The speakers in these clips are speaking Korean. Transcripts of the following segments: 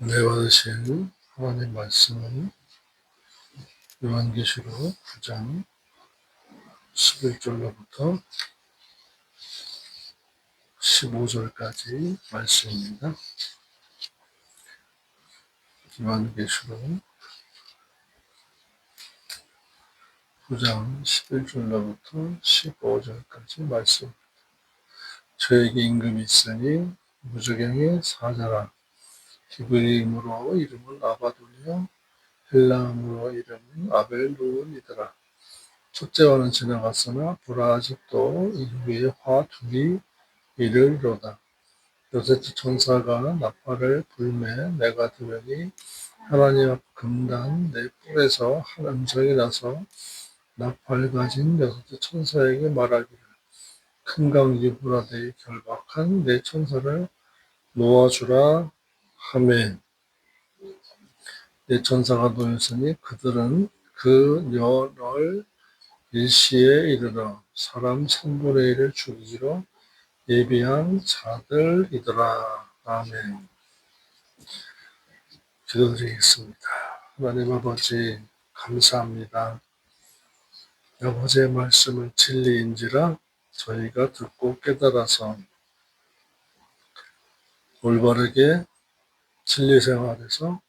은혜 받으신 하나님 말씀은 요한계시록 9장 11절로부터 15절까지 말씀입니다. 요한계시록 9장 11절로부터 15절까지 말씀. 저에게 임금이 있으니 무저갱의 사자라. 히브리임으로 이름은 아바돈이요 헬라음으로 이름은 아벨루온이더라. 첫째와는 지나갔으나 보라 아직도 이 위에 화 둘이 이르리로다. 요셉 천사가 나팔을 불매 내가 들으니 하나님 앞 금단 내 뿔에서 한 음성이 나서 나팔 가진 여섯 천사에게 말하기를 큰 강 유브라데의 결박한 내 천사를 놓아주라 하매 내 천사가 놓였으니 그들은 그 열을 일시에 이르러 사람 3분의 1을 죽이기로 예비한 자들이더라. 아멘. 기도드리겠습니다. 하나님 아버지 감사합니다. 아버지의 말씀은 진리인지라 저희가 듣고 깨달아서 올바르게 진리 생활에서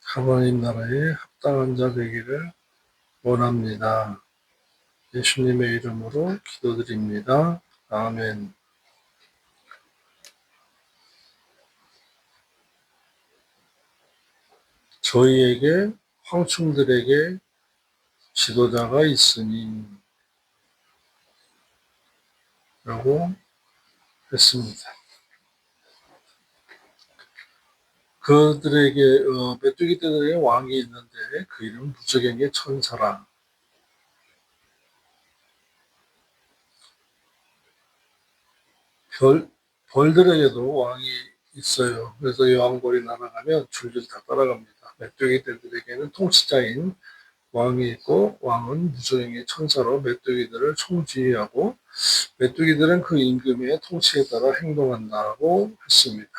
하나님 나라에 합당한 자 되기를 원합니다. 예수님의 이름으로 기도드립니다. 아멘. 저희에게 황충들에게 지도자가 있으니 라고 했습니다. 그들에게 메뚜기 떼들에게 왕이 있는데 그 이름은 무저갱의 천사라. 벌들에게도 왕이 있어요. 그래서 여왕벌이 날아가면 줄줄 다 따라갑니다. 메뚜기 떼들에게는 통치자인 왕이 있고 왕은 무저갱의 천사로 메뚜기들을 총지휘하고 메뚜기들은 그 임금의 통치에 따라 행동한다고 했습니다.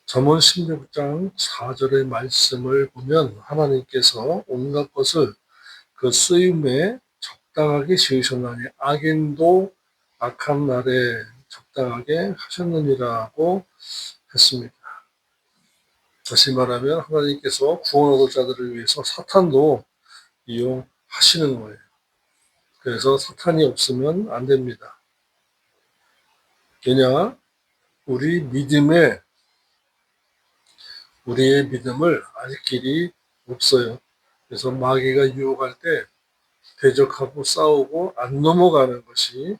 잠언 16장 4절의 말씀을 보면 하나님께서 온갖 것을 그 쓰임에 적당하게 지으셨나니 악인도 악한 날에 적당하게 하셨느니라고 했습니다. 다시 말하면 하나님께서 구원 얻을 자들을 위해서 사탄도 이용하시는 거예요. 그래서 사탄이 없으면 안 됩니다. 왜냐? 우리의 믿음을 알 길이 없어요. 그래서 마귀가 유혹할 때 대적하고 싸우고 안 넘어가는 것이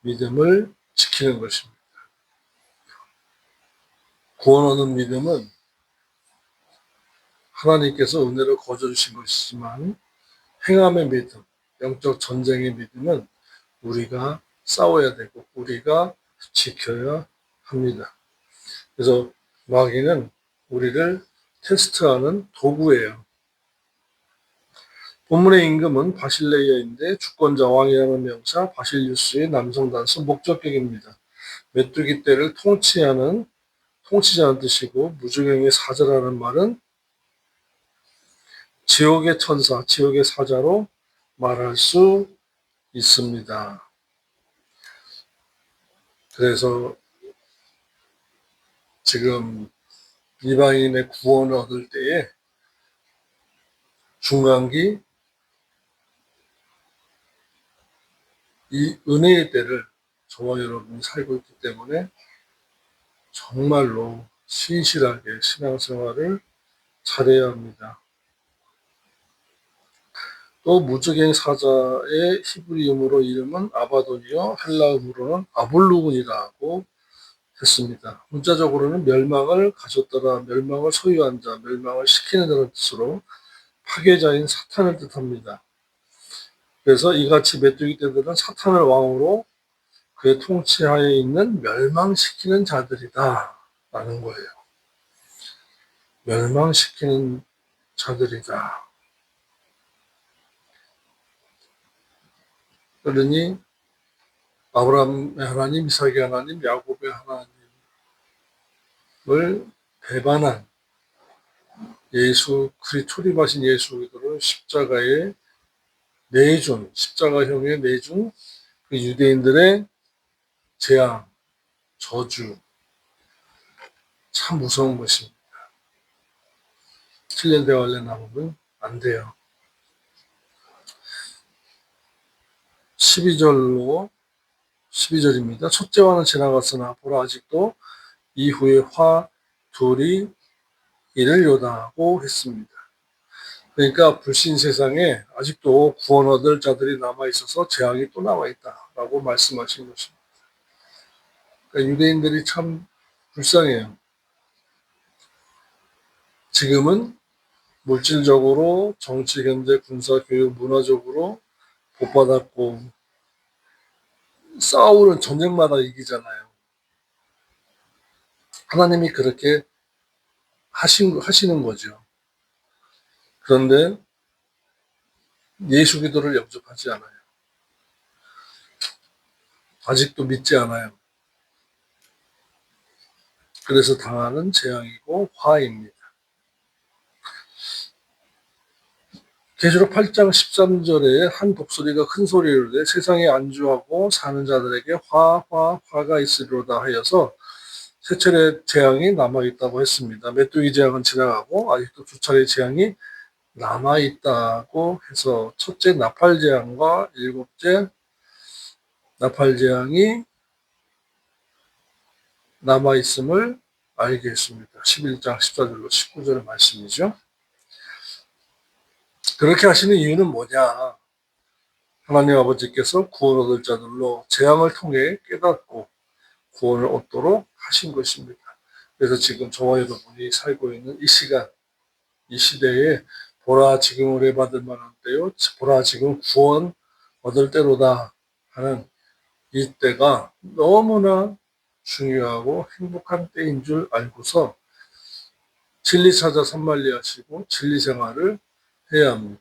믿음을 지키는 것입니다. 구원 얻는 믿음은 하나님께서 은혜를 거저주신 것이지만 행함의 믿음, 영적 전쟁의 믿음은 우리가 싸워야 되고 우리가 지켜야 합니다. 그래서 마귀는 우리를 테스트하는 도구예요. 본문의 임금은 바실레이아인데 주권자 왕이라는 명사 바실리우스의 남성 단수 목적격입니다. 메뚜기 떼를 통치자는 뜻이고 무저갱의 사자라는 말은 지옥의 천사, 지옥의 사자로 말할 수 있습니다. 그래서 지금 이방인의 구원을 얻을 때에 중간기 이 은혜의 때를 저와 여러분이 살고 있기 때문에 정말로 신실하게 신앙생활을 잘해야 합니다. 또 무저갱 사자의 히브리음으로 이름은 아바돈이요 헬라음으로는 아볼루군이라고 했습니다. 문자적으로는 멸망을 가졌더라, 멸망을 소유한 자, 멸망을 시키는 자라는 뜻으로 파괴자인 사탄을 뜻합니다. 그래서 이같이 메뚜기 떼들은 사탄을 왕으로 그의 통치하에 있는 멸망시키는 자들이다 라는 거예요. 멸망시키는 자들이다. 그러니 아브라함의 하나님, 이삭의 하나님, 야곱의 하나님 배반한 초림하신 예수 그리스도를 십자가형에 내준 그 유대인들의 재앙, 저주, 참 무서운 것입니다. 7년 대환란 남으면 안 돼요. 12절입니다. 첫째와는 지나갔으나 보라 아직도 이후에 화 둘이 이르려다고 했습니다. 그러니까 불신 세상에 아직도 구원 얻을 자들이 남아있어서 재앙이 또 남아있다라고 말씀하신 것입니다. 그러니까 유대인들이 참 불쌍해요. 지금은 물질적으로 정치, 경제, 군사, 교육, 문화적으로 복받았고 싸우는 전쟁마다 이기잖아요. 하나님이 그렇게 하시는 거죠. 그런데 예수 기도를 영접하지 않아요. 아직도 믿지 않아요. 그래서 당하는 재앙이고 화입니다. 계시록 8장 13절에 한 독수리가 큰 소리로 이르되 세상에 안주하고 사는 자들에게 화가 있으리로다 하여서 세 차례 재앙이 남아있다고 했습니다. 메뚜기 재앙은 지나가고 아직도 두 차례 재앙이 남아있다고 해서 첫째 나팔 재앙과 일곱째 나팔 재앙이 남아있음을 알게 했습니다. 11장 14절로 19절의 말씀이죠. 그렇게 하시는 이유는 뭐냐? 하나님 아버지께서 구원 얻을 자들로 재앙을 통해 깨닫고 구원을 얻도록 하신 것입니다. 그래서 지금 저와 여러분이 살고 있는 이 시간, 이 시대에 보라 지금 은혜 받을 만한 때요, 보라 지금 구원 얻을 때로다 하는 이 때가 너무나 중요하고 행복한 때인 줄 알고서 진리 찾아 산만리 하시고 진리 생활을 해야 합니다.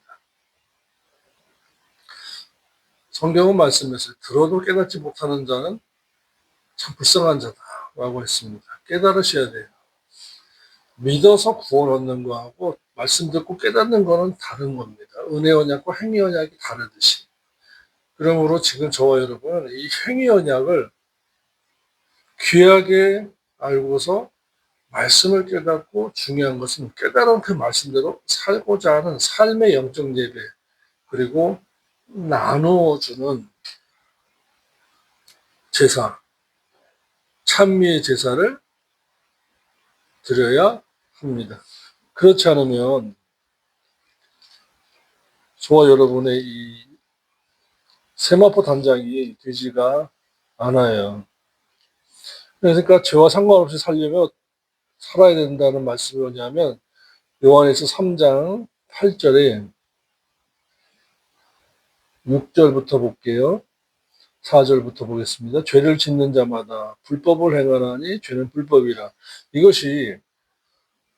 성경은 말씀에서 들어도 깨닫지 못하는 자는 참 불쌍한 자다라고 했습니다. 깨달으셔야 돼요. 믿어서 구원 얻는 거하고 말씀 듣고 깨닫는 거는 다른 겁니다. 은혜 언약과 행위 언약이 다르듯이. 그러므로 지금 저와 여러분은 이 행위 언약을 귀하게 알고서 말씀을 깨닫고 중요한 것은 깨달은 그 말씀대로 살고자 하는 삶의 영적 예배 그리고 나누어주는 제사, 찬미의 제사를 드려야 합니다. 그렇지 않으면 저와 여러분의 이 세마포 단장이 되지가 않아요. 그러니까 죄와 상관없이 살아야 된다는 말씀이 뭐냐면 요한에서 3장 8절에 6절부터 볼게요. 4절부터 보겠습니다. 죄를 짓는 자마다 불법을 행하나니 죄는 불법이라. 이것이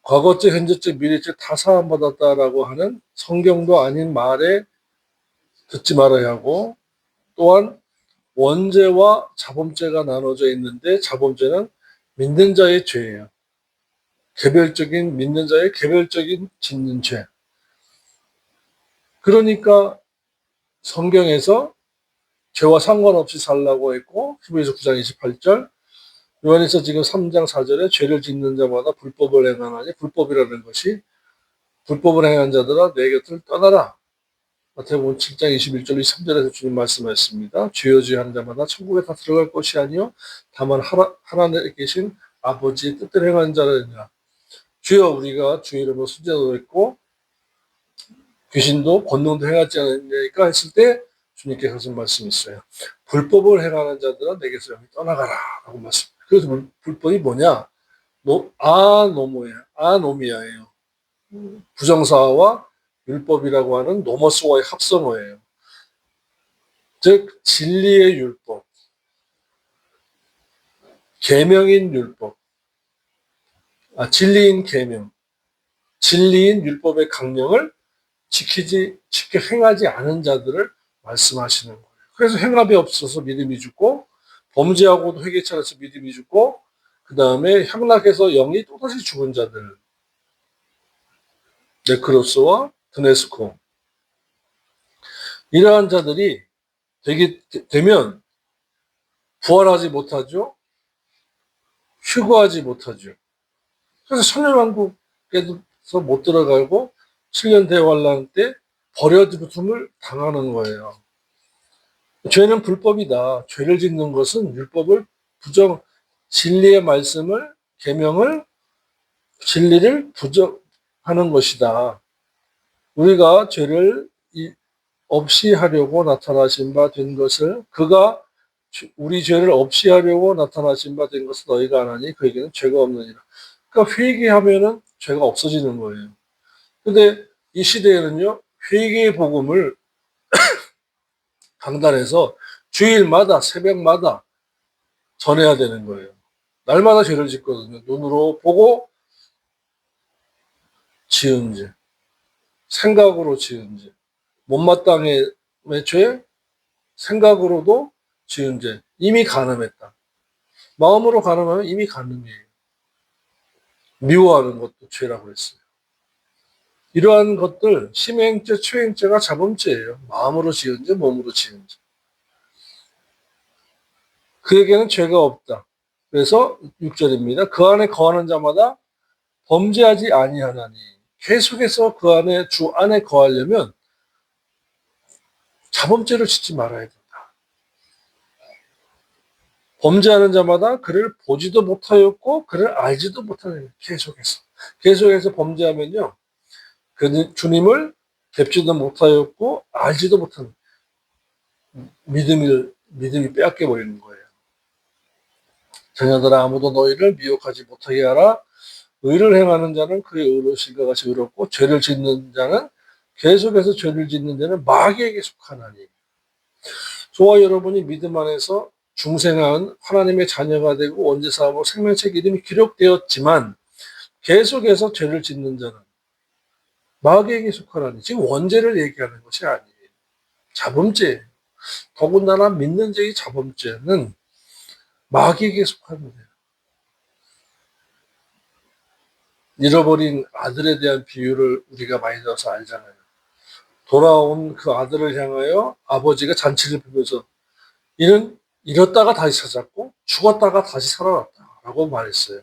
과거적, 현재적, 미래적 다 사함받았다라고 하는 성경도 아닌 말에 듣지 말아야 하고 또한 원죄와 자범죄가 나눠져 있는데 자범죄는 믿는 자의 죄예요. 믿는 자의 개별적인 짓는 죄. 그러니까 성경에서 죄와 상관없이 살라고 했고 히브리서 9장 28절 요한에서 지금 3장 4절에 죄를 짓는 자마다 불법을 행하나니 불법이라는 것이 불법을 행한 자들아 내 곁을 떠나라. 마태복음 7장 21절 23절에서 주님 말씀하셨습니다. 죄하는 자마다 천국에 다 들어갈 것이 아니요 다만 하나님에 계신 아버지의 뜻대로 행하는 자라니라. 주여 우리가 주 이름으로 순전도 했고 귀신도 권능도 행하지 않으니까 했을 때 주님께서 하신 말씀이 있어요. 불법을 행하는 자들은 내게서 여기 떠나가라 라고 말씀합니다. 그래서 불법이 뭐냐? 아노미아예요. 부정사와 율법이라고 하는 노머스와의 합성어예요. 즉 진리의 율법, 계명인 율법, 진리인 계명, 진리인 율법의 강령을 지켜 행하지 않은 자들을 말씀하시는 거예요. 그래서 행함이 없어서 믿음이 죽고 범죄하고도 회개치 않아서 믿음이 죽고 그 다음에 향락해서 영이 또다시 죽은 자들, 네크로스와 드네스코. 이러한 자들이 되면 부활하지 못하죠. 휴거하지 못하죠. 그래서 천년왕국에서 못 들어가고 7년 대환란 때 버려둠을 당하는 거예요. 죄는 불법이다. 죄를 짓는 것은 율법을 진리의 말씀을, 계명을, 진리를 부정하는 것이다. 우리가 죄를 없이 하려고 나타나신 바 된 것을, 그가 우리 죄를 없이 하려고 나타나신 바 된 것을 너희가 아나니 그에게는 죄가 없느니라. 그러니까 회개하면은 죄가 없어지는 거예요. 근데 이 시대에는요, 회개의 복음을 강단에서 주일마다, 새벽마다 전해야 되는 거예요. 날마다 죄를 짓거든요. 눈으로 보고 지은 죄, 생각으로 지은 죄, 못마땅의 죄, 생각으로도 지은 죄, 이미 간음했다. 마음으로 간음하면 이미 간음이에요. 미워하는 것도 죄라고 했어요. 이러한 것들, 심행죄, 추행죄가 자범죄예요. 마음으로 지은 죄, 몸으로 지은 죄. 그에게는 죄가 없다. 그래서 6절입니다. 그 안에 거하는 자마다 범죄하지 아니하나니. 계속해서 그 안에, 주 안에 거하려면 자범죄를 짓지 말아야 된다. 범죄하는 자마다 그를 보지도 못하였고 그를 알지도 못하는. 계속해서 범죄하면요, 그 주님을 뵙지도 못하였고 알지도 못하는, 믿음이 빼앗겨 버리는 거예요. 자녀들아, 아무도 너희를 미혹하지 못하게 하라. 의를 행하는 자는 그의 의로우신과 같이 의롭고 죄를 짓는 자는, 계속해서 죄를 짓는 자는 마귀에게 속하나니. 저와 여러분이 믿음 안에서 중생한 하나님의 자녀가 되고 원죄사함으로 생명책 이름이 기록되었지만 계속해서 죄를 짓는 자는 마귀에게 속하나니. 지금 원죄를 얘기하는 것이 아니에요. 자범죄. 더군다나 믿는 자의 자범죄는 마귀에게 속합니다. 잃어버린 아들에 대한 비유를 우리가 많이 들어서 알잖아요. 돌아온 그 아들을 향하여 아버지가 잔치를 부면서 이는 잃었다가 다시 찾았고 죽었다가 다시 살아났다라고 말했어요.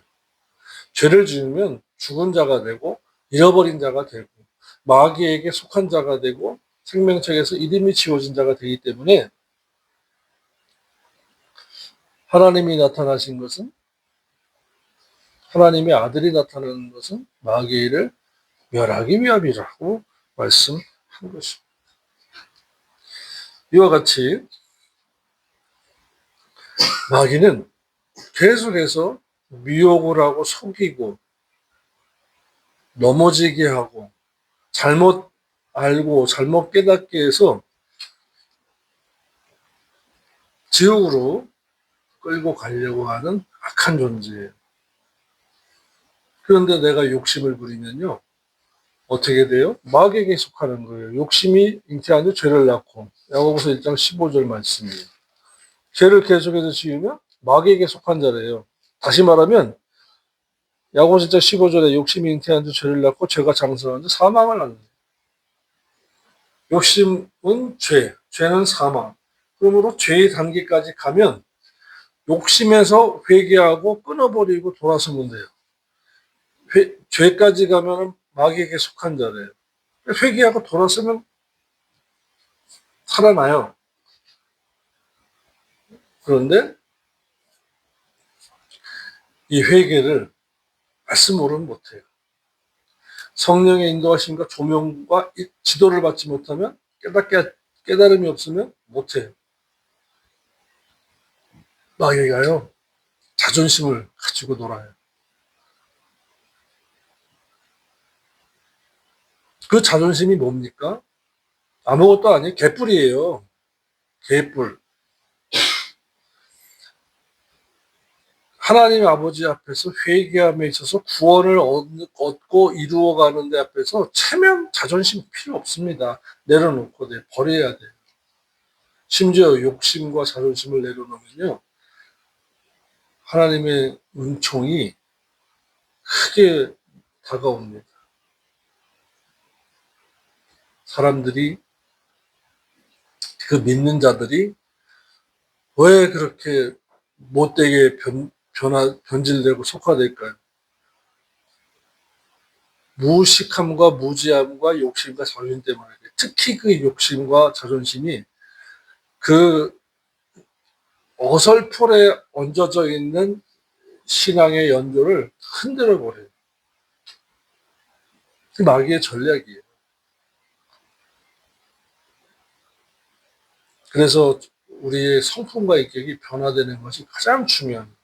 죄를 지으면 죽은 자가 되고 잃어버린 자가 되고 마귀에게 속한 자가 되고 생명책에서 이름이 지워진 자가 되기 때문에 하나님이 나타나신 것은, 하나님의 아들이 나타나는 것은 마귀를 멸하기 위함이라고 말씀한 것입니다. 이와 같이 마귀는 계속해서 미혹을 하고 속이고 넘어지게 하고 잘못 알고 잘못 깨닫게 해서 지옥으로 끌고 가려고 하는 악한 존재예요. 그런데 내가 욕심을 부리면요, 어떻게 돼요? 마귀에게 속하는 거예요. 욕심이 잉태한 후 죄를 낳고. 야고보서 1장 15절 말씀이에요. 죄를 계속해서 지으면 마귀에게 속한 자래요. 다시 말하면 야고보서 1장 15절에 욕심이 잉태한 후 죄를 낳고 죄가 장성한 후 사망을 낳는 거예요. 욕심은 죄, 죄는 사망. 그러므로 죄의 단계까지 가면 욕심에서 회개하고 끊어버리고 돌아서면 돼요. 죄까지 가면 마귀에게 속한 자래요. 회개하고 돌아서면 살아나요. 그런데 이 회개를 말씀으로는 못해요. 성령의 인도하심과 조명과 지도를 받지 못하면, 깨달음이 없으면 못해요. 마귀가요, 자존심을 가지고 놀아요. 그 자존심이 뭡니까? 아무것도 아니에요. 개뿔이에요. 개뿔. 하나님 아버지 앞에서 회개함에 있어서 구원을 얻고 이루어가는 데 앞에서 체면, 자존심 필요 없습니다. 내려놓고 버려야 돼요. 심지어 욕심과 자존심을 내려놓으면요, 하나님의 은총이 크게 다가옵니다. 사람들이, 그 믿는 자들이 왜 그렇게 못되게 변질되고 속화될까요? 무식함과 무지함과 욕심과 자존심 때문에. 특히 그 욕심과 자존심이 그 어설플에 얹어져 있는 신앙의 연조를 흔들어 버려요. 그 마귀의 전략이에요. 그래서 우리의 성품과 인격이 변화되는 것이 가장 중요합니다.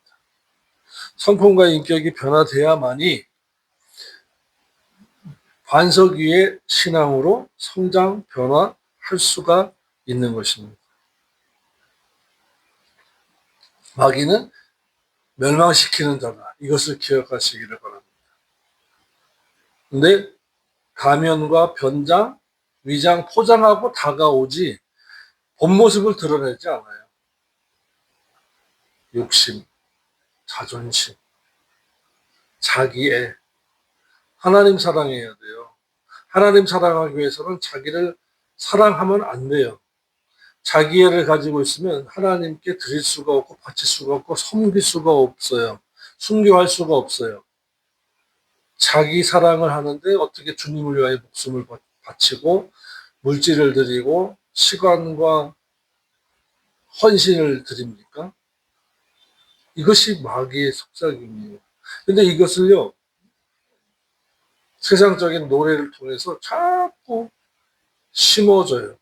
성품과 인격이 변화돼야만이 반석 위의 신앙으로 성장, 변화할 수가 있는 것입니다. 마귀는 멸망시키는 자다. 이것을 기억하시기를 바랍니다. 근데 가면과 변장, 위장, 포장하고 다가오지 본 모습을 드러내지 않아요. 욕심, 자존심, 자기애. 하나님 사랑해야 돼요. 하나님 사랑하기 위해서는 자기를 사랑하면 안 돼요. 자기애를 가지고 있으면 하나님께 드릴 수가 없고 바칠 수가 없고 섬길 수가 없어요. 순교할 수가 없어요. 자기 사랑을 하는데 어떻게 주님을 위하여 목숨을 바치고 물질을 드리고 시간과 헌신을 드립니까? 이것이 마귀의 속삭임이에요. 근데 이것을요, 세상적인 노래를 통해서 자꾸 심어줘요.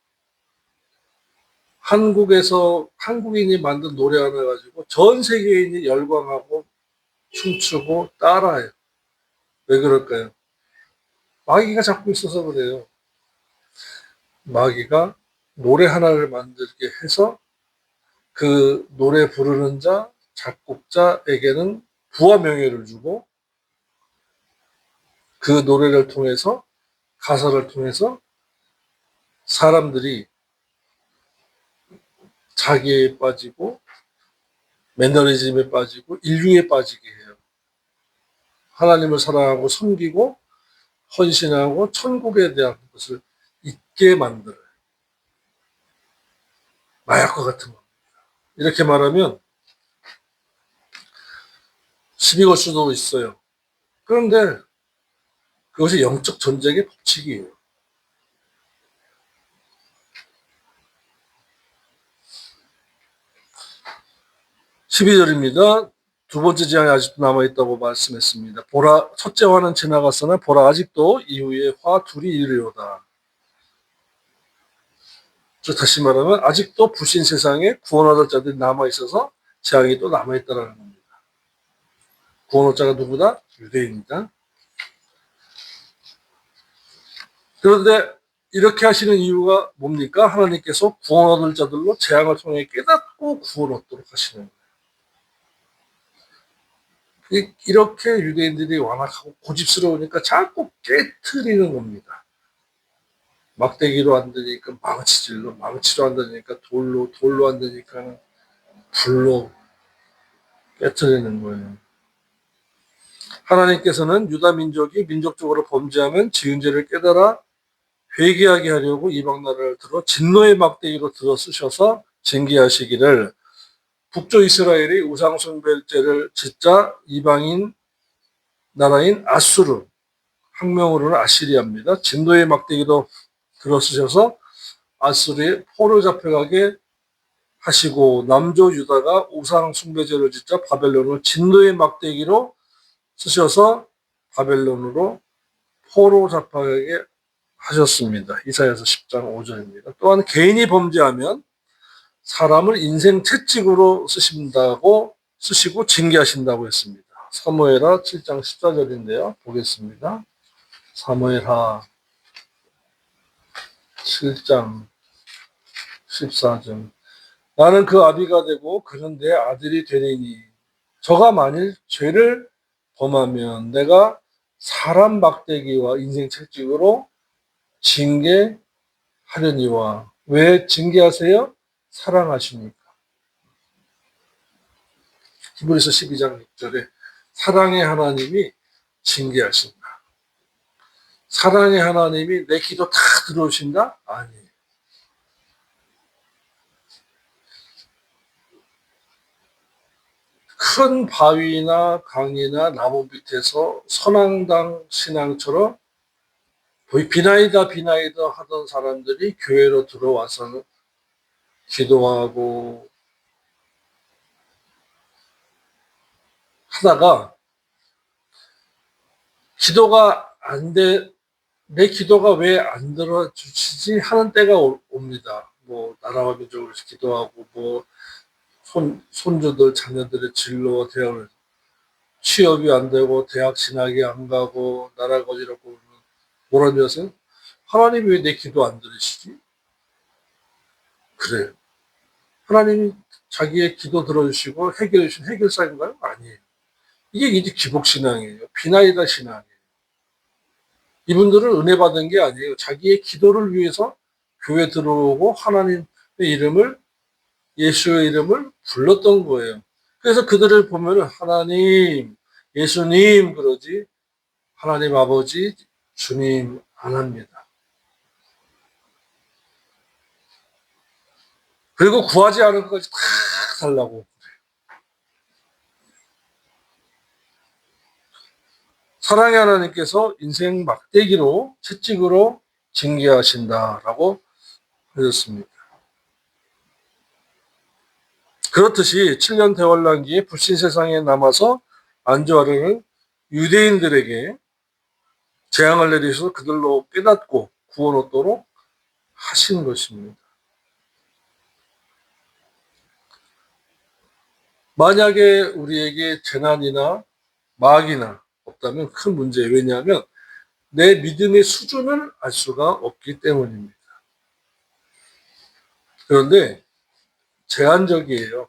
한국인이 만든 노래 하나 가지고 전 세계인이 열광하고 춤추고 따라해요. 왜 그럴까요? 마귀가 잡고 있어서 그래요. 마귀가 노래 하나를 만들게 해서 그 노래 부르는 자, 작곡자에게는 부와 명예를 주고 그 노래를 통해서, 가사를 통해서 사람들이 자기에 빠지고 매너리즘에 빠지고 인류에 빠지게 해요. 하나님을 사랑하고 섬기고 헌신하고 천국에 대한 것을 잊게 만들어요. 마약과 같은 겁니다. 이렇게 말하면 시비 걸 수도 있어요. 그런데 그것이 영적 전쟁의 법칙이에요. 12절입니다. 두 번째 재앙이 아직도 남아있다고 말씀했습니다. 보라, 첫째 화는 지나갔으나 보라 아직도 이후에 화 둘이 이르려다. 다시 말하면 아직도 불신 세상에 구원받을 자들이 남아있어서 재앙이 또 남아있다는 겁니다. 구원할 자가 누구다? 유대인이다. 그런데 이렇게 하시는 이유가 뭡니까? 하나님께서 구원 얻을 자들로 재앙을 통해 깨닫고 구원 얻도록 하시는 거예요. 이렇게 유대인들이 완악하고 고집스러우니까 자꾸 깨트리는 겁니다. 막대기로 안 되니까 망치질로, 망치로 안 되니까 돌로, 돌로 안 되니까 불로 깨트리는 거예요. 하나님께서는 유다 민족이 민족적으로 범죄하면 지은 죄를 깨달아 회개하게 하려고 이방 나라를 들어 진노의 막대기로 들어 쓰셔서 징계하시기를, 북쪽 이스라엘이 우상 숭배죄를 짓자 이방인 나라인 아수르, 학명으로는 아시리아입니다. 진노의 막대기로 들어 쓰셔서 아수르에 포로 잡혀가게 하시고, 남조 유다가 우상 숭배죄를 짓자 바벨론을 진노의 막대기로 쓰셔서 바벨론으로 포로 잡혀가게 하셨습니다. 이사야서 10장 5절입니다. 또한 개인이 범죄하면 사람을 인생 채찍으로 쓰시고 징계하신다고 했습니다. 사무엘하 7장 14절인데요. 보겠습니다. 사무엘하 7장 14절. 나는 그 아비가 되고 그는 내 아들이 되리니 저가 만일 죄를 범하면 내가 사람 막대기와 인생 채찍으로 징계하려니와. 왜 징계하세요? 사랑하시니까. 히브리서 12장 6절에 사랑의 하나님이 징계하신다. 사랑의 하나님이 내 기도 다 들어오신다? 아니에요. 큰 바위나 강이나 나무 밑에서 선앙당 신앙처럼 비나이다 하던 사람들이 교회로 들어와서는 기도하고 하다가 내 기도가 왜 안 들어주시지 하는 때가 옵니다. 뭐 나라와 민족을 위해서 기도하고 뭐 손주들 자녀들의 진로와 대학을 취업이 안 되고 대학 진학이 안 가고 나라가 어지럽고 뭐라는 것은 하나님이 왜 내 기도 안 들으시지? 그래요. 하나님이 자기의 기도 들어주시고 해결해 주신 해결사인가요? 아니에요. 이게 이제 기복신앙이에요. 비나이다 신앙이에요. 이분들은 은혜 받은 게 아니에요. 자기의 기도를 위해서 교회 들어오고 하나님의 이름을, 예수의 이름을 불렀던 거예요. 그래서 그들을 보면 하나님, 예수님 그러지 하나님 아버지, 주님 안 합니다. 그리고 구하지 않은 것까지 다 달라고. 사랑의 하나님께서 인생 막대기로 채찍으로 징계하신다라고 하셨습니다. 그렇듯이 7년 대환란기에 불신 세상에 남아서 안주하려는 유대인들에게 재앙을 내리셔서 그들로 깨닫고 구원 얻도록 하신 것입니다. 만약에 우리에게 재난이나 마귀나 없다면 큰 문제예요. 왜냐하면 내 믿음의 수준을 알 수가 없기 때문입니다. 그런데 제한적이에요.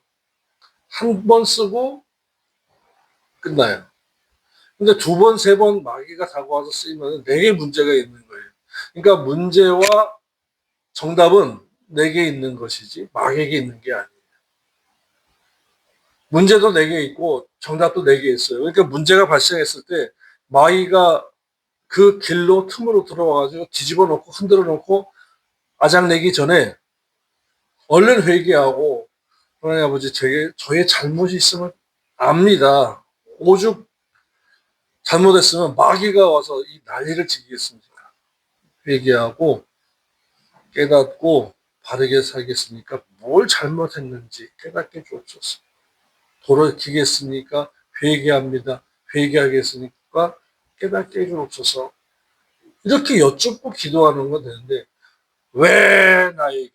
한 번 쓰고 끝나요. 근데 두 번, 세 번 마귀가 다가와서 쓰이면 내게 문제가 있는 거예요. 그러니까 문제와 정답은 내게 있는 것이지 마귀에게 있는 게 아니에요. 문제도 내게 있고 정답도 내게 있어요. 그러니까 문제가 발생했을 때 마귀가 그 길로 틈으로 들어와가지고 뒤집어 놓고 흔들어 놓고 아작내기 전에 얼른 회개하고 하나님 아버지 저의 잘못이 있으면 압니다. 오죽 잘못했으면 마귀가 와서 이 난리를 치겠습니까? 회개하고 깨닫고 바르게 살겠습니까? 뭘 잘못했는지 깨닫게 주옵소서. 돌이키겠습니까? 회개합니다. 회개하겠습니까? 깨닫게 주옵소서. 이렇게 여쭙고 기도하는 건 되는데 왜 나에게?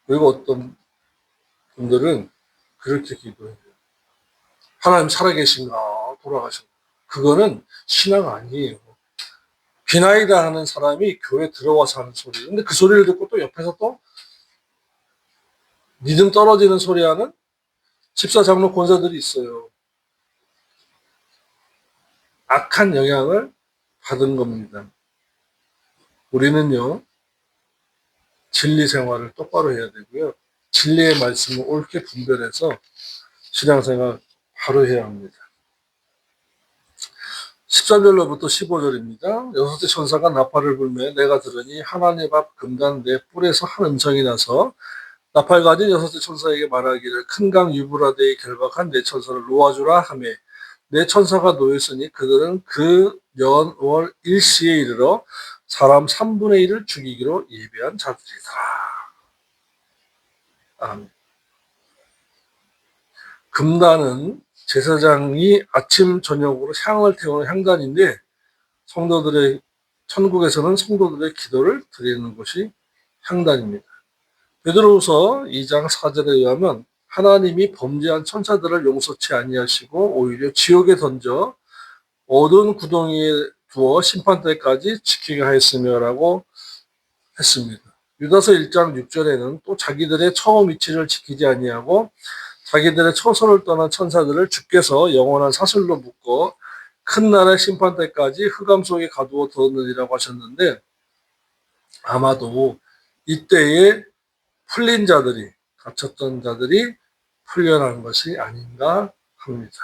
그리고 어떤 분들은 그렇게 기도해요. 하나님 살아계신가? 돌아가신가? 그거는 신앙 아니에요. 비나이다 하는 사람이 교회 들어와서 하는 소리. 근데 그 소리를 듣고 또 옆에서 또 믿음 떨어지는 소리 하는 집사 장로 권사들이 있어요. 악한 영향을 받은 겁니다. 우리는요, 진리 생활을 똑바로 해야 되고요. 진리의 말씀을 옳게 분별해서 신앙생활 바로 해야 합니다. 13절로부터 15절입니다. 여섯째 천사가 나팔을 불매 내가 들으니 하나님 앞 금단 내 뿔에서 한 음성이 나서 나팔 가진 여섯째 천사에게 말하기를 큰 강 유브라데에 결박한 내 천사를 놓아주라 하매 내 천사가 놓였으니 그들은 그 년 월 일시에 이르러 사람 3분의 1을 죽이기로 예비한 자들이다. 아멘. 금단은 제사장이 아침 저녁으로 향을 태우는 향단인데 천국에서는 성도들의 기도를 드리는 것이 향단입니다. 베드로후서 2장 4절에 의하면 하나님이 범죄한 천사들을 용서치 아니하시고 오히려 지옥에 던져 어두운 구덩이에 두어 심판때까지 지키게 하였으며라고 했습니다. 유다서 1장 6절에는 또 자기들의 처음 위치를 지키지 아니하고 자기들의 처소를 떠난 천사들을 주께서 영원한 사슬로 묶어 큰 날의 심판 때까지 흑암 속에 가두어 두었느니라고 하셨는데 아마도 이때에 풀린 자들이 갇혔던 자들이 풀려난 것이 아닌가 합니다.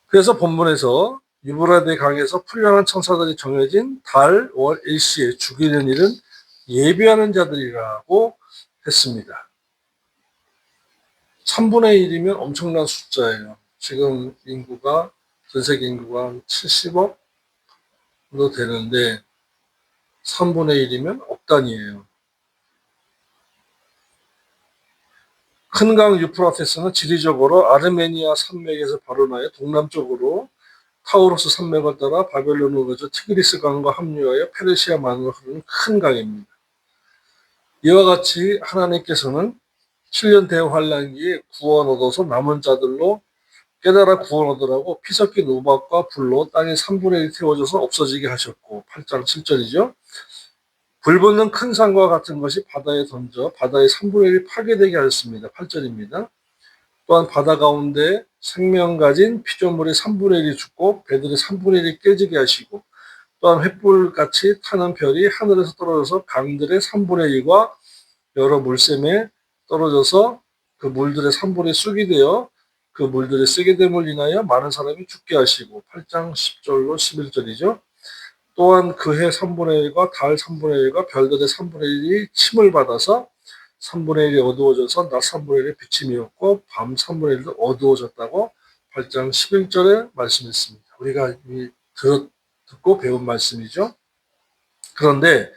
그래서 본문에서 유브라데 강에서 풀려난 천사들이 정해진 달, 월, 일시에 죽이는 일은 예비하는 자들이라고 했습니다. 3분의 1이면 엄청난 숫자예요. 지금 인구가, 전 세계 인구가 한 70억 정도 되는데 3분의 1이면 억 단위예요. 큰 강 유프라테스는 지리적으로 아르메니아 산맥에서 발원하여 동남쪽으로 타우로스 산맥을 따라 바벨론으로 거쳐 티그리스 강과 합류하여 페르시아만으로 흐르는 큰 강입니다. 이와 같이 하나님께서는 7년 대환란기에 구원 얻어서 남은 자들로 깨달아 구원 얻으라고 피 섞인 우박과 불로 땅의 3분의 1 태워져서 없어지게 하셨고 8장 7절이죠. 불 붙는 큰 산과 같은 것이 바다에 던져 바다의 3분의 1이 파괴되게 하였습니다. 8절입니다. 또한 바다 가운데 생명 가진 피조물의 3분의 1이 죽고 배들의 3분의 1이 깨지게 하시고 또한 횃불같이 타는 별이 하늘에서 떨어져서 강들의 3분의 1과 여러 물샘에 떨어져서 그 물들의 3분의 1이 쑥이 되어 그 물들의 쓰게 됨을 인하여 많은 사람이 죽게 하시고 8장 10절로 11절이죠. 또한 그해 3분의 1과 달 3분의 1과 별들의 3분의 1이 침을 받아서 3분의 1이 어두워져서 낮 3분의 1의 비침이었고 밤 3분의 1도 어두워졌다고 8장 11절에 말씀했습니다. 우리가 듣고 배운 말씀이죠. 그런데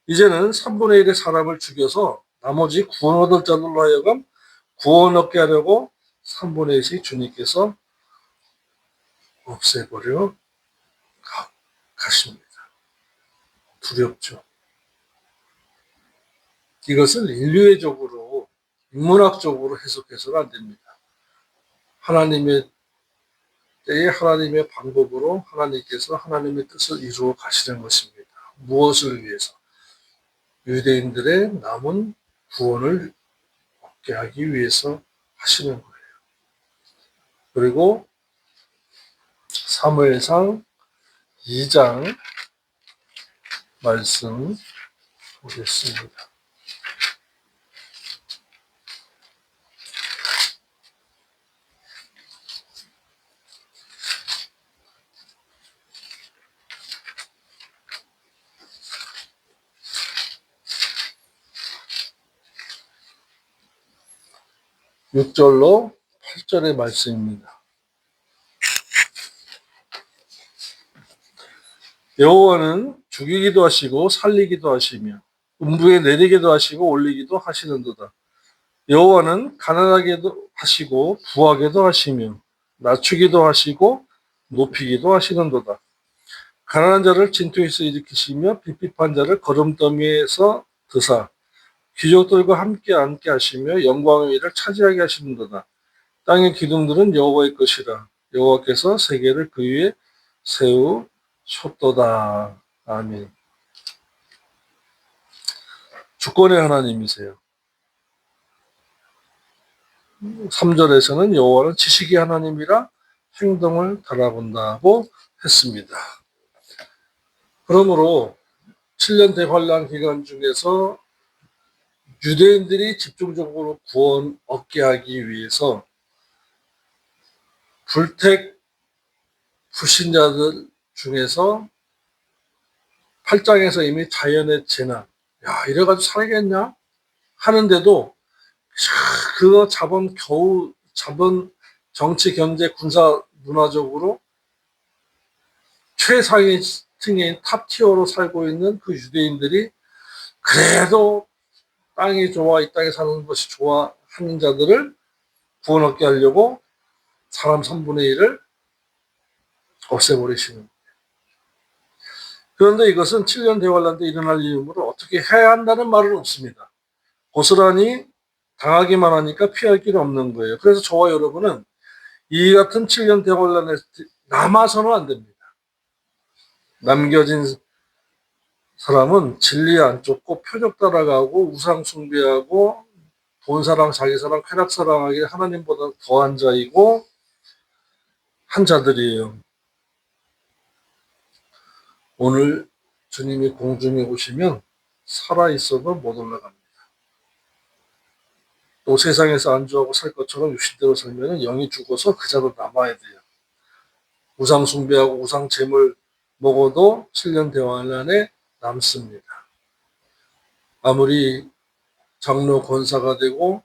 이제는 3분의 1의 사람을 죽여서 나머지 구원 얻을 자들로 하여금 구원 얻게 하려고 3분의 1씩 주님께서 없애버려 가십니다. 두렵죠. 이것을 인류애적으로 인문학적으로 해석해서는 안 됩니다. 하나님의 때에 하나님의 방법으로 하나님께서 하나님의 뜻을 이루어 가시는 것입니다. 무엇을 위해서? 유대인들의 남은 구원을 얻게 하기 위해서 하시는 거예요. 그리고 사무엘상 2장 말씀 보겠습니다. 6절로 8절의 말씀입니다. 여호와는 죽이기도 하시고 살리기도 하시며 음부에 내리기도 하시고 올리기도 하시는도다. 여호와는 가난하게도 하시고 부하게도 하시며 낮추기도 하시고 높이기도 하시는도다. 가난한 자를 진토에서 일으키시며 핍핍한 자를 거름더미에서 드사 귀족들과 함께 앉게 하시며 영광의 일을 차지하게 하시는도다. 땅의 기둥들은 여호와의 것이라. 여호와께서 세계를 그 위에 세우셨도다. 아멘. 주권의 하나님이세요. 3절에서는 여호와는 지식의 하나님이라 행동을 달아본다고 했습니다. 그러므로 7년 대환란 기간 중에서 유대인들이 집중적으로 구원 얻게 하기 위해서 불택 불신자들 중에서 8장에서 이미 자연의 재난, 야 이래가지고 살겠냐 하는데도 그거 자본 정치, 경제, 군사, 문화적으로 최상위 층인 탑티어로 살고 있는 그 유대인들이 그래도 땅이 좋아, 이 땅에 사는 것이 좋아 하는 자들을 구원 얻게 하려고 사람 3분의 1을 없애버리시는 거예요. 그런데 이것은 7년 대환란 때 일어날 일이므로 어떻게 해야 한다는 말은 없습니다. 고스란히 당하기만 하니까 피할 길이 없는 거예요. 그래서 저와 여러분은 이 같은 7년 대환란에 남아서는 안 됩니다. 남겨진 사람은 진리 안 쫓고 표적 따라가고 우상 숭배하고 돈 사랑, 자기 사랑, 쾌락 사랑하기 하나님보다 더한 자이고 한 자들이에요. 오늘 주님이 공중에 오시면 살아있어도 못 올라갑니다. 또 세상에서 안주하고 살 것처럼 육신대로 살면 영이 죽어서 그 자도 남아야 돼요. 우상 숭배하고 우상 잼을 먹어도 7년 대환 안에 남습니다. 아무리 장로 권사가 되고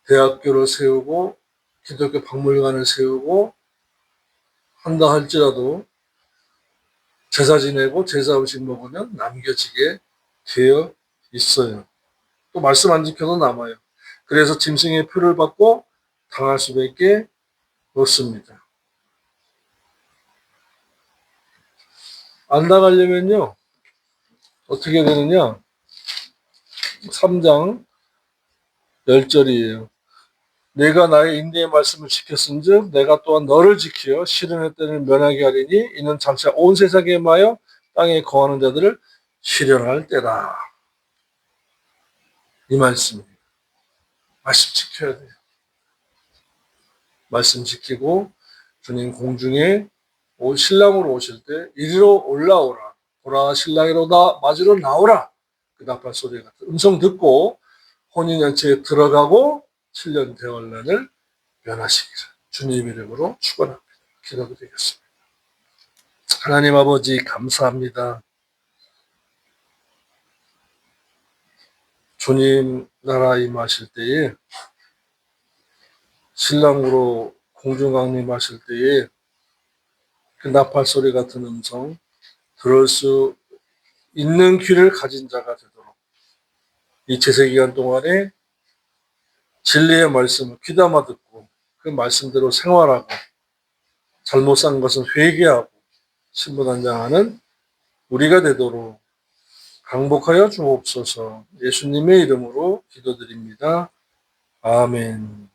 대학교를 세우고 기독교 박물관을 세우고 한다 할지라도 제사 지내고 제사 음식 먹으면 남겨지게 되어 있어요. 또 말씀 안 지켜도 남아요. 그래서 짐승의 표를 받고 당할 수밖에 없습니다. 안 당하려면요 어떻게 되느냐? 3장 10절이에요. 내가 나의 인내의 말씀을 지켰은즉 내가 또한 너를 지켜 시련의 때를 면하게 하리니 이는 장차 온 세상에 마여 땅에 거하는 자들을 시련할 때다. 이 말씀입니다. 말씀 지켜야 돼요. 말씀 지키고 주님 공중에 신랑으로 오실 때 이리로 올라오라. 보라 신랑이로다 맞으러 나오라. 그 나팔 소리 같은 음성 듣고 혼인연체에 들어가고 7년 대환란을 면하시기를 주님 이름으로 축원합니다. 기도드리겠습니다. 하나님 아버지 감사합니다. 주님 나라 임하실 때에 신랑으로 공중 강림하실 때에 그 나팔 소리 같은 음성 들을 수 있는 귀를 가진 자가 되도록 이 제세 기간 동안에 진리의 말씀을 귀담아 듣고 그 말씀대로 생활하고 잘못 산 것은 회개하고 신분한장하는 우리가 되도록 강복하여 주옵소서. 예수님의 이름으로 기도드립니다. 아멘.